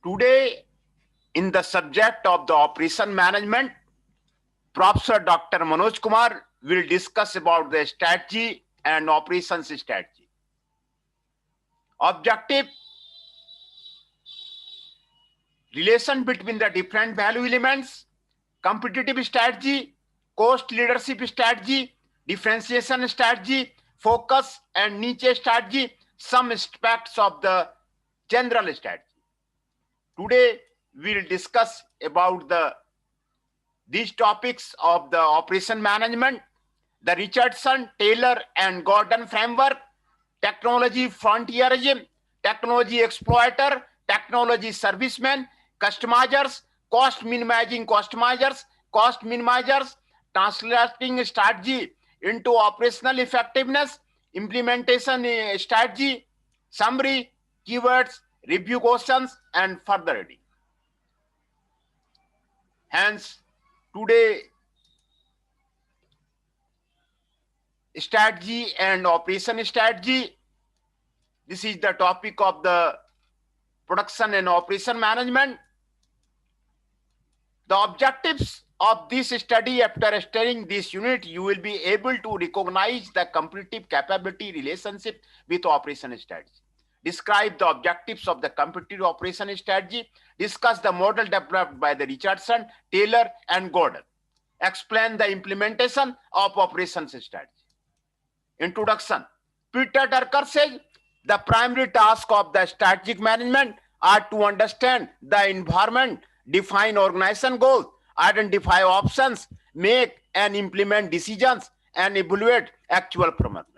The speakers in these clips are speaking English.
Today, in the subject of the operation management, Professor Dr. Manoj Kumar will discuss about the strategy and operations strategy. Objective: relation between the different value elements, competitive strategy, cost leadership strategy, differentiation strategy, focus and niche strategy, some aspects of the general strategy. Today, we'll discuss about these topics of the operation management, the Richardson, Taylor, and Gordon framework, technology frontierism, technology exploiter, technology servicemen, customizers, cost minimizers, translating strategy into operational effectiveness, implementation strategy, summary, keywords, review questions, and further reading. Hence, today, strategy and operation strategy. This is the topic of the production and operation management. The objectives of this study: after studying this unit, you will be able to recognize the competitive capability relationship with operation strategy. Describe the objectives of the competitive operation strategy. Discuss the model developed by the Richardson, Taylor, and Gordon. Explain the implementation of operations strategy. Introduction. Peter Drucker says the primary task of the strategic management are to understand the environment, define organization goals, identify options, make and implement decisions, and evaluate actual performance.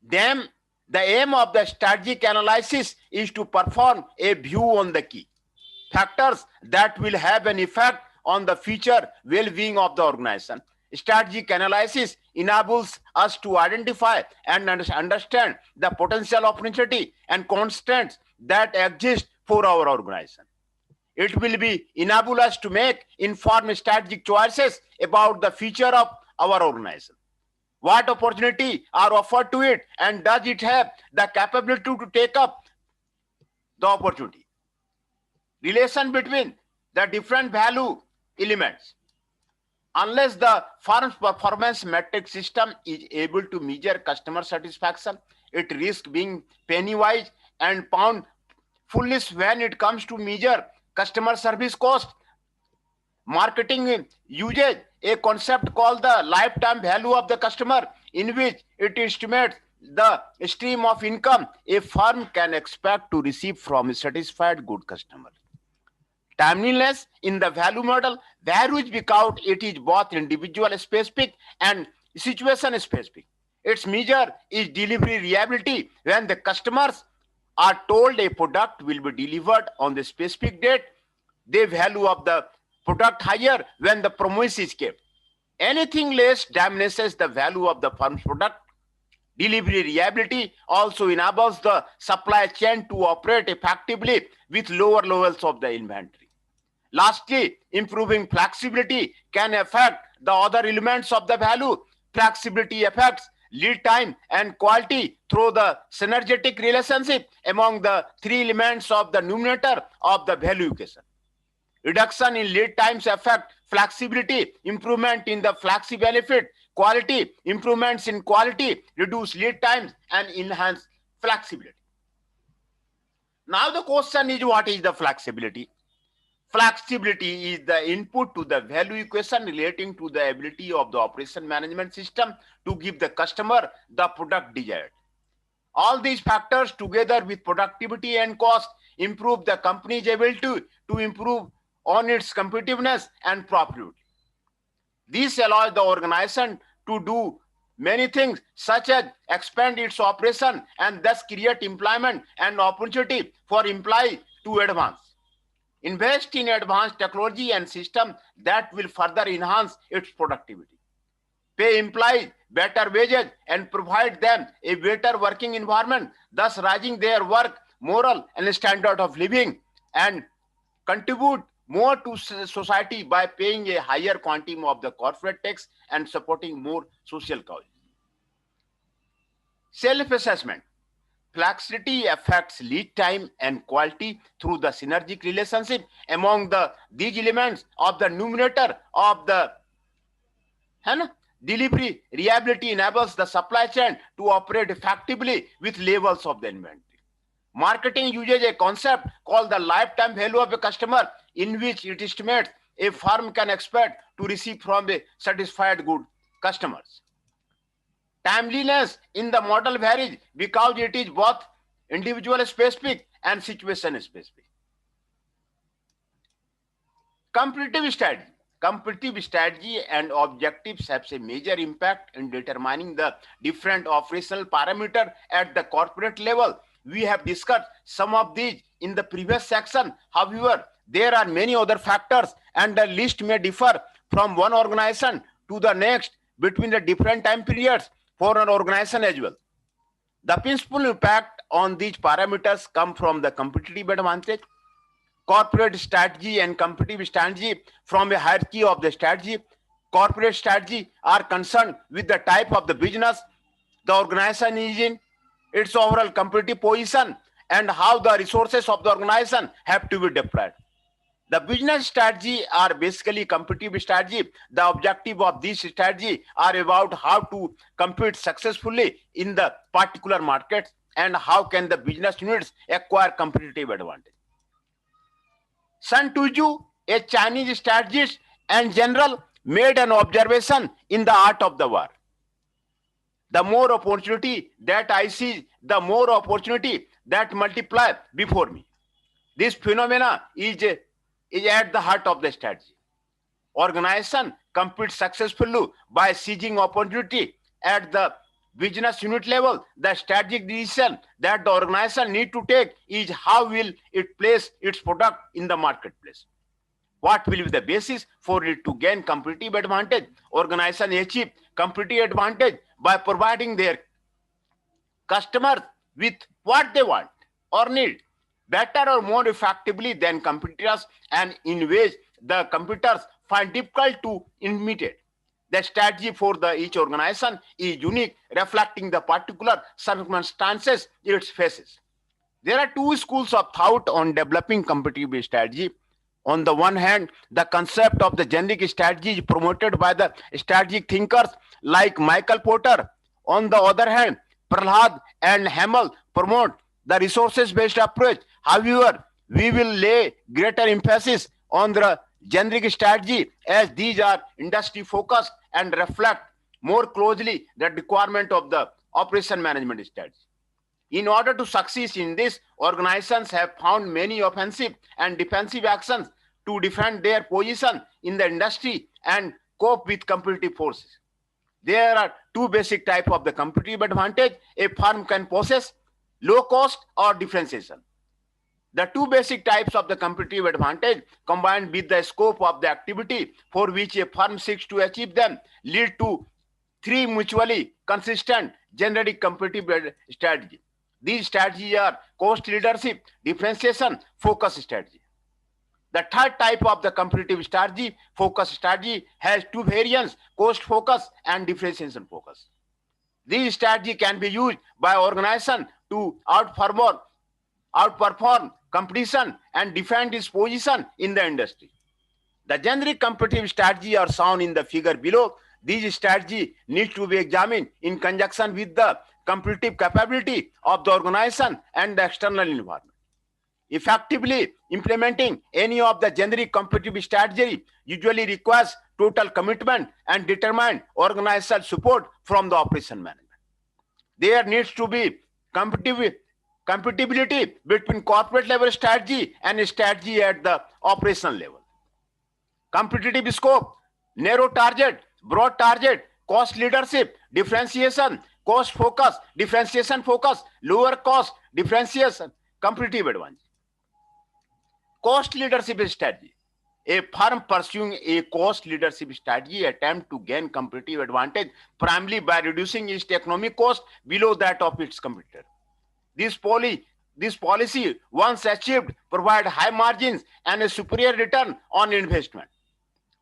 Then, the aim of the strategic analysis is to perform a view on the key factors that will have an effect on the future well-being of the organization. Strategic analysis enables us to identify and understand the potential opportunity and constraints that exist for our organization. It will enable us to make informed strategic choices about the future of our organization. What opportunity are offered to it, and does it have the capability to take up the opportunity? Relation between the different value elements. Unless the firm's performance metric system is able to measure customer satisfaction, it risks being penny-wise and pound foolish when it comes to measure customer service cost. Marketing uses a concept called the lifetime value of the customer, in which it estimates the stream of income a firm can expect to receive from a satisfied good customer. Timeliness in the value model varies because it is both individual specific and situation specific. Its measure is delivery reliability. When the customers are told a product will be delivered on the specific date, they value of the product higher when the promise is kept. Anything less diminishes the value of the firm's product. Delivery reliability also enables the supply chain to operate effectively with lower levels of the inventory. Lastly, improving flexibility can affect the other elements of the value. Flexibility affects lead time and quality through the synergetic relationship among the three elements of the numerator of the value equation. Reduction in lead times affect flexibility. Improvement in the flexi benefit quality. Improvements in quality reduce lead times and enhance flexibility. Now the question is, what is the flexibility? Flexibility is the input to the value equation relating to the ability of the operation management system to give the customer the product desired. All these factors together with productivity and cost improve the company's ability to improve on its competitiveness and profitability. This allows the organization to do many things, such as expand its operation and thus create employment and opportunity for employees to advance. Invest in advanced technology and systems that will further enhance its productivity. Pay employees better wages and provide them a better working environment, thus raising their work moral and standard of living, and contribute more to society by paying a higher quantum of the corporate tax and supporting more social causes. Self-assessment. Flexibility affects lead time and quality through the synergic relationship among these elements of the numerator of the delivery. Reliability enables the supply chain to operate effectively with levels of the inventory. Marketing uses a concept called the lifetime value of a customer, in which it estimates a firm can expect to receive from a satisfied good customers. Timeliness in the model varies because it is both individual specific and situation specific. Competitive strategy and objectives have a major impact in determining the different operational parameters at the corporate level. We have discussed some of these in the previous section. However, there are many other factors, and the list may differ from one organization to the next between the different time periods for an organization as well. The principal impact on these parameters come from the competitive advantage, corporate strategy and competitive strategy from a hierarchy of the strategy. Corporate strategy are concerned with the type of the business the organization is in, its overall competitive position, and how the resources of the organization have to be deployed. The business strategy are basically competitive strategy. The objective of this strategy are about how to compete successfully in the particular market and how can the business units acquire competitive advantage. Sun Tzu, a Chinese strategist and general, made an observation in The Art of the War. The more opportunity that I see, the more opportunity that multiply before me. This phenomena is at the heart of the strategy. Organization compete successfully by seizing opportunity at the business unit level. The strategic decision that the organization need to take is how will it place its product in the marketplace. What will be the basis for it to gain competitive advantage? Organization achieve competitive advantage by providing their customers with what they want or need better or more effectively than competitors, and in ways the competitors find difficult to imitate. The strategy for each organization is unique, reflecting the particular circumstances it faces. There are two schools of thought on developing competitive strategy. On the one hand, the concept of the generic strategy is promoted by the strategic thinkers like Michael Porter. On the other hand, Prahlad and Hamel promote the resources-based approach. However, we will lay greater emphasis on the generic strategy as these are industry focused and reflect more closely the requirement of the operation management strategy. In order to succeed in this, organizations have found many offensive and defensive actions to defend their position in the industry and cope with competitive forces. There are two basic types of the competitive advantage a firm can possess: low cost or differentiation. The two basic types of the competitive advantage, combined with the scope of the activity for which a firm seeks to achieve them, lead to three mutually consistent generic competitive strategies. These strategies are cost leadership, differentiation, focus strategy. The third type of the competitive strategy, focus strategy, has two variants: cost focus and differentiation focus. These strategy can be used by organization to outperform competition and defend its position in the industry. The generic competitive strategy are shown in the figure below. These strategy needs to be examined in conjunction with the competitive capability of the organization and the external environment. Effectively implementing any of the generic competitive strategy usually requires total commitment and determined organizational support from the operation management. There needs to be compatibility between corporate level strategy and strategy at the operational level. Competitive scope, narrow target, broad target, cost leadership, differentiation, cost focus, differentiation focus, lower cost, differentiation, competitive advantage. Cost leadership strategy. A firm pursuing a cost leadership strategy attempt to gain competitive advantage primarily by reducing its economic cost below that of its competitor. This policy, once achieved, provide high margins and a superior return on investment.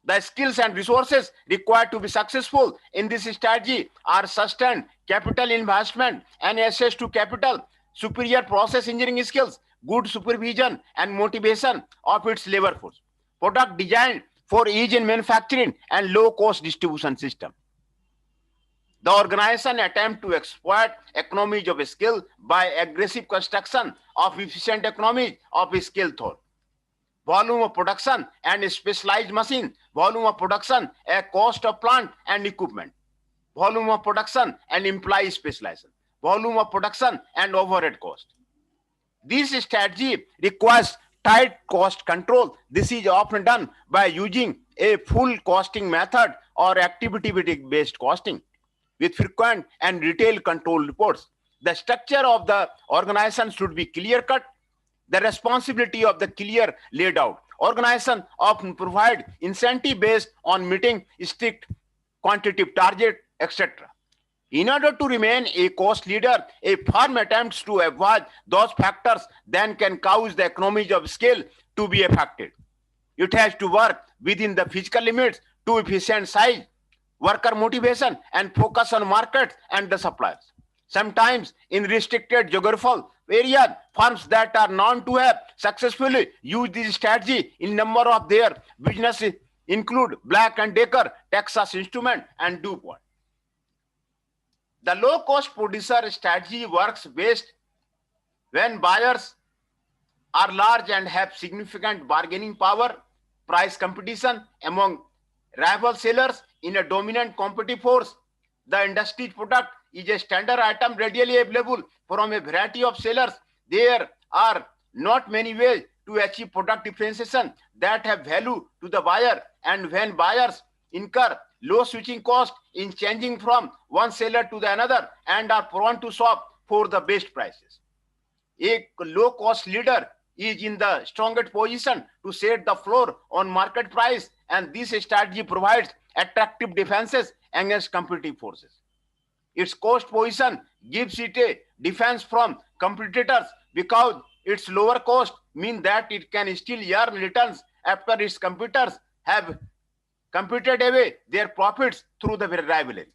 The skills and resources required to be successful in this strategy are sustained capital investment and access to capital, superior process engineering skills, good supervision and motivation of its labor force. Product designed for ease in manufacturing and low cost distribution system. The organization attempt to exploit economies of skill by aggressive construction of efficient economies of skill thought. Volume of production and specialized machine, volume of production at cost of plant and equipment, volume of production and employee specialization, volume of production and overhead cost. This strategy requires tight cost control. This is often done by using a full costing method or activity-based costing with frequent and detailed control reports. The structure of the organization should be clear-cut. The responsibility of the clear laid out. Organization often provide incentive based on meeting strict quantitative target, etc. In order to remain a cost leader, a firm attempts to avoid those factors that can cause the economies of scale to be affected. It has to work within the physical limits to efficient size, worker motivation, and focus on markets and the suppliers. Sometimes in restricted geographical areas, firms that are known to have successfully used this strategy in number of their businesses include Black & Decker, Texas Instruments, and DuPont. The low-cost producer strategy works best when buyers are large and have significant bargaining power, price competition among rival sellers in a dominant competitive force. The industry's product is a standard item readily available from a variety of sellers. There are not many ways to achieve product differentiation that have value to the buyer, and when buyers incur low switching cost in changing from one seller to the another and are prone to shop for the best prices. A low-cost leader is in the strongest position to set the floor on market price, and this strategy provides attractive defenses against competitive forces. Its cost position gives it a defense from competitors because its lower cost means that it can still earn returns after its competitors have competed away their profits through the rivalry.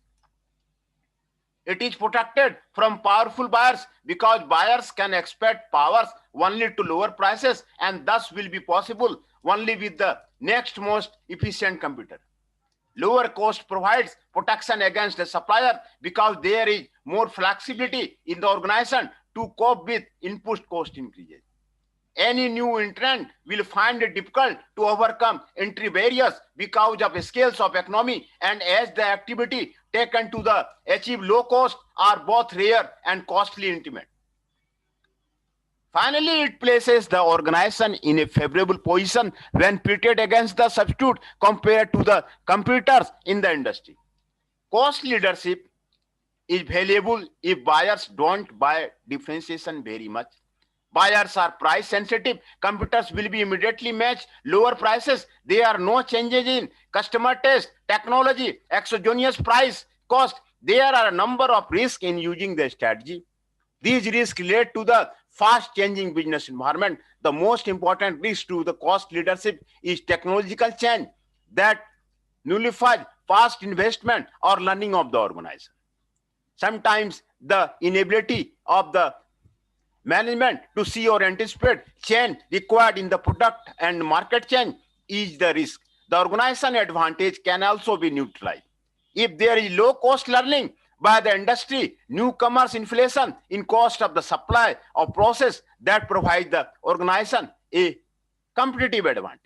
It is protected from powerful buyers because buyers can expect powers only to lower prices, and thus will be possible only with the next most efficient competitor. Lower cost provides protection against the supplier because there is more flexibility in the organization to cope with input cost increases. Any new entrant will find it difficult to overcome entry barriers because of scales of economy, and as the activity taken to the achieve low cost are both rare and costly intimate. Finally, it places the organization in a favorable position when pitted against the substitute compared to the competitors in the industry. Cost leadership is valuable if buyers don't buy differentiation very much. Buyers are price sensitive. Competitors will be immediately match lower prices. There are no changes in customer taste, technology, exogenous price, cost. There are a number of risks in using the strategy. These risks relate to the fast changing business environment. The most important risk to the cost leadership is technological change that nullifies past investment or learning of the organization. Sometimes the inability of the management to see or anticipate change required in the product and market change is the risk. The organization advantage can also be neutralized. If there is low cost learning by the industry, newcomers inflation in cost of the supply of process that provide the organization a competitive advantage.